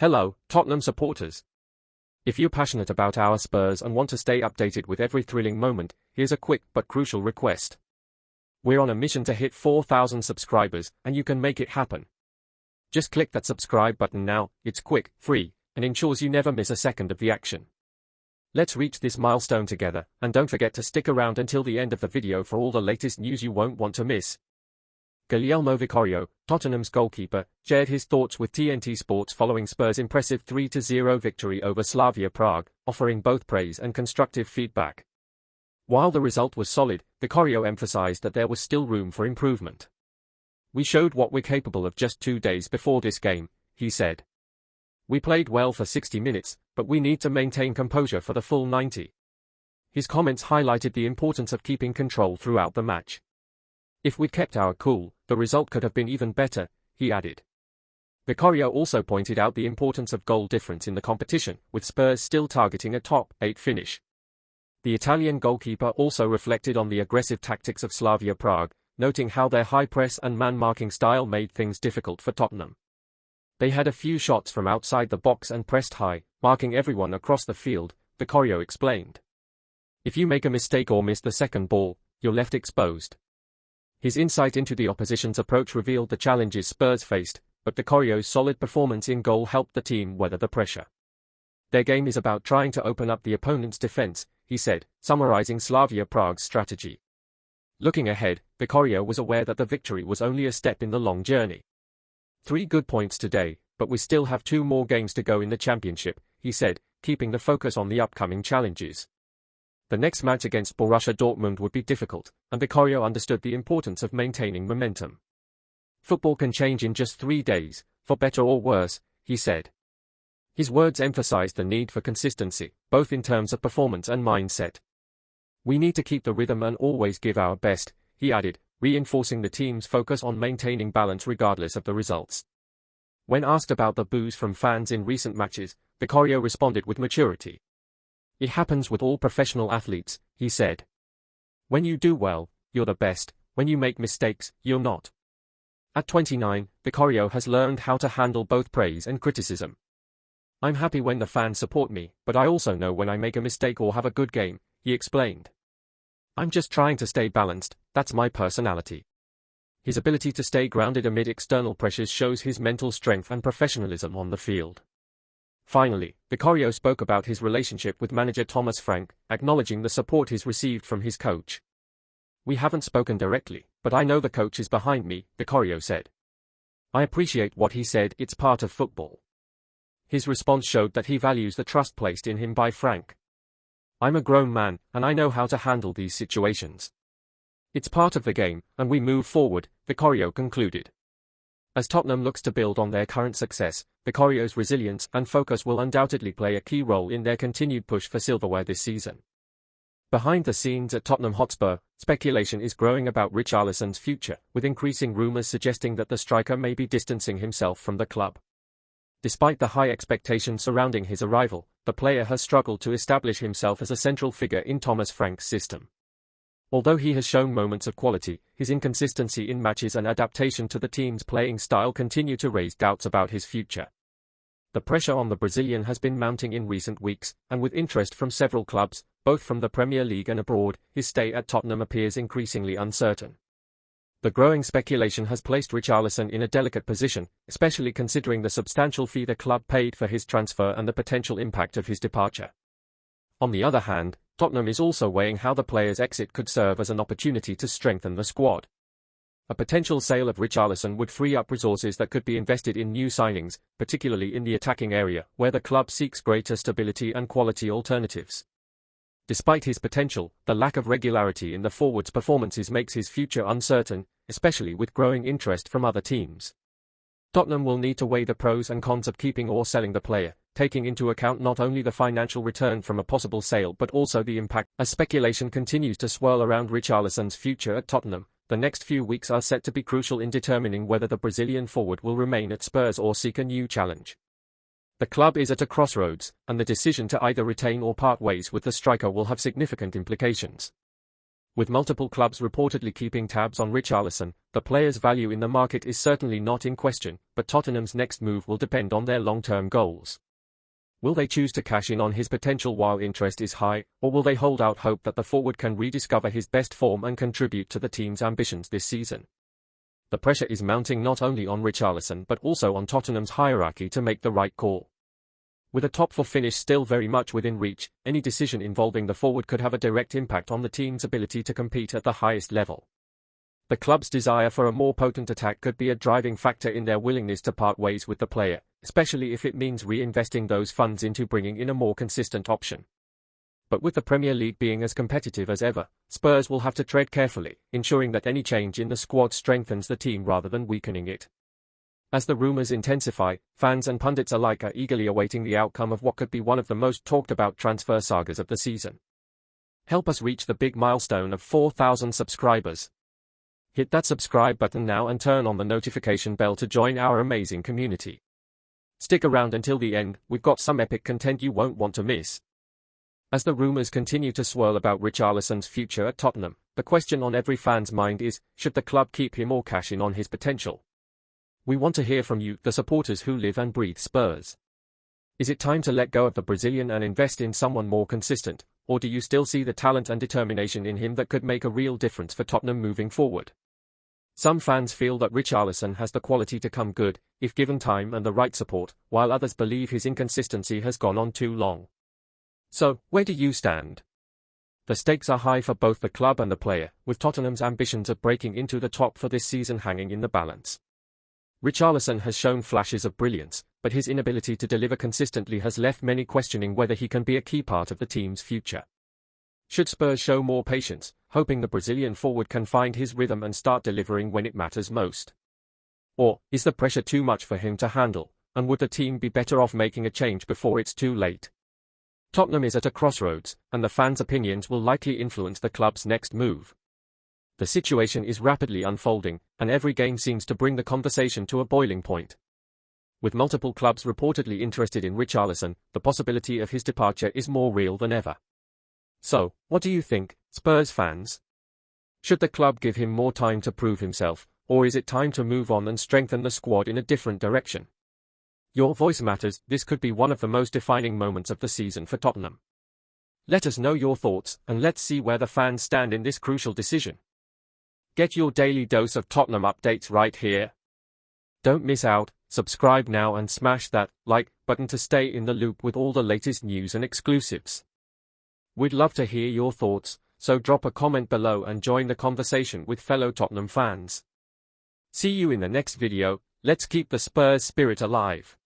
Hello, Tottenham supporters. If you're passionate about our Spurs and want to stay updated with every thrilling moment, here's a quick but crucial request. We're on a mission to hit 4,000 subscribers, and you can make it happen. Just click that subscribe button now. It's quick, free, and ensures you never miss a second of the action. Let's reach this milestone together, and don't forget to stick around until the end of the video for all the latest news you won't want to miss. Guglielmo Vicario, Tottenham's goalkeeper, shared his thoughts with TNT Sports following Spurs' impressive 3-0 victory over Slavia Prague, offering both praise and constructive feedback. While the result was solid, Vicario emphasized that there was still room for improvement. "We showed what we're capable of just 2 days before this game," he said. "We played well for 60 minutes, but we need to maintain composure for the full 90. His comments highlighted the importance of keeping control throughout the match. "If we'd kept our cool, the result could have been even better," he added. Vicario also pointed out the importance of goal difference in the competition, with Spurs still targeting a top 8 finish. The Italian goalkeeper also reflected on the aggressive tactics of Slavia Prague, noting how their high press and man-marking style made things difficult for Tottenham. "They had a few shots from outside the box and pressed high, marking everyone across the field," Vicario explained. "If you make a mistake or miss the second ball, you're left exposed." His insight into the opposition's approach revealed the challenges Spurs faced, but Vicario's solid performance in goal helped the team weather the pressure. "Their game is about trying to open up the opponent's defense," he said, summarizing Slavia Prague's strategy. Looking ahead, Vicario was aware that the victory was only a step in the long journey. "3 good points today, but we still have 2 more games to go in the championship," he said, keeping the focus on the upcoming challenges. The next match against Borussia Dortmund would be difficult, and Vicario understood the importance of maintaining momentum. "Football can change in just 3 days, for better or worse," he said. His words emphasized the need for consistency, both in terms of performance and mindset. "We need to keep the rhythm and always give our best," he added, reinforcing the team's focus on maintaining balance regardless of the results. When asked about the boos from fans in recent matches, Vicario responded with maturity. "It happens with all professional athletes," he said. "When you do well, you're the best. When you make mistakes, you're not." At 29, Vicario has learned how to handle both praise and criticism. "I'm happy when the fans support me, but I also know when I make a mistake or have a good game," he explained. "I'm just trying to stay balanced, that's my personality." His ability to stay grounded amid external pressures shows his mental strength and professionalism on the field. Finally, Vicario spoke about his relationship with manager Thomas Frank, acknowledging the support he's received from his coach. "We haven't spoken directly, but I know the coach is behind me," Vicario said. "I appreciate what he said, it's part of football." His response showed that he values the trust placed in him by Frank. "I'm a grown man, and I know how to handle these situations. It's part of the game, and we move forward," Vicario concluded. As Tottenham looks to build on their current success, Vicario's resilience and focus will undoubtedly play a key role in their continued push for silverware this season. Behind the scenes at Tottenham Hotspur, speculation is growing about Richarlison's future, with increasing rumours suggesting that the striker may be distancing himself from the club. Despite the high expectations surrounding his arrival, the player has struggled to establish himself as a central figure in Thomas Frank's system. Although he has shown moments of quality, his inconsistency in matches and adaptation to the team's playing style continue to raise doubts about his future. The pressure on the Brazilian has been mounting in recent weeks, and with interest from several clubs, both from the Premier League and abroad, his stay at Tottenham appears increasingly uncertain. The growing speculation has placed Richarlison in a delicate position, especially considering the substantial fee the club paid for his transfer and the potential impact of his departure. On the other hand, Tottenham is also weighing how the player's exit could serve as an opportunity to strengthen the squad. A potential sale of Richarlison would free up resources that could be invested in new signings, particularly in the attacking area, where the club seeks greater stability and quality alternatives. Despite his potential, the lack of regularity in the forward's performances makes his future uncertain, especially with growing interest from other teams. Tottenham will need to weigh the pros and cons of keeping or selling the player, taking into account not only the financial return from a possible sale but also the impact. As speculation continues to swirl around Richarlison's future at Tottenham, the next few weeks are set to be crucial in determining whether the Brazilian forward will remain at Spurs or seek a new challenge. The club is at a crossroads, and the decision to either retain or part ways with the striker will have significant implications. With multiple clubs reportedly keeping tabs on Richarlison, the player's value in the market is certainly not in question, but Tottenham's next move will depend on their long-term goals. Will they choose to cash in on his potential while interest is high, or will they hold out hope that the forward can rediscover his best form and contribute to the team's ambitions this season? The pressure is mounting not only on Richarlison but also on Tottenham's hierarchy to make the right call. With a top-4 finish still very much within reach, any decision involving the forward could have a direct impact on the team's ability to compete at the highest level. The club's desire for a more potent attack could be a driving factor in their willingness to part ways with the player, especially if it means reinvesting those funds into bringing in a more consistent option. But with the Premier League being as competitive as ever, Spurs will have to tread carefully, ensuring that any change in the squad strengthens the team rather than weakening it. As the rumours intensify, fans and pundits alike are eagerly awaiting the outcome of what could be one of the most talked-about transfer sagas of the season. Help us reach the big milestone of 4,000 subscribers. Hit that subscribe button now and turn on the notification bell to join our amazing community. Stick around until the end, we've got some epic content you won't want to miss. As the rumours continue to swirl about Richarlison's future at Tottenham, the question on every fan's mind is, should the club keep him or cash in on his potential? We want to hear from you, the supporters who live and breathe Spurs. Is it time to let go of the Brazilian and invest in someone more consistent, or do you still see the talent and determination in him that could make a real difference for Tottenham moving forward? Some fans feel that Richarlison has the quality to come good, if given time and the right support, while others believe his inconsistency has gone on too long. So, where do you stand? The stakes are high for both the club and the player, with Tottenham's ambitions of breaking into the top for this season hanging in the balance. Richarlison has shown flashes of brilliance, but his inability to deliver consistently has left many questioning whether he can be a key part of the team's future. Should Spurs show more patience, hoping the Brazilian forward can find his rhythm and start delivering when it matters most? Or, is the pressure too much for him to handle, and would the team be better off making a change before it's too late? Tottenham is at a crossroads, and the fans' opinions will likely influence the club's next move. The situation is rapidly unfolding, and every game seems to bring the conversation to a boiling point. With multiple clubs reportedly interested in Richarlison, the possibility of his departure is more real than ever. So, what do you think, Spurs fans? Should the club give him more time to prove himself, or is it time to move on and strengthen the squad in a different direction? Your voice matters. This could be one of the most defining moments of the season for Tottenham. Let us know your thoughts, and let's see where the fans stand in this crucial decision. Get your daily dose of Tottenham updates right here. Don't miss out, subscribe now and smash that like button to stay in the loop with all the latest news and exclusives. We'd love to hear your thoughts, so drop a comment below and join the conversation with fellow Tottenham fans. See you in the next video. Let's keep the Spurs spirit alive.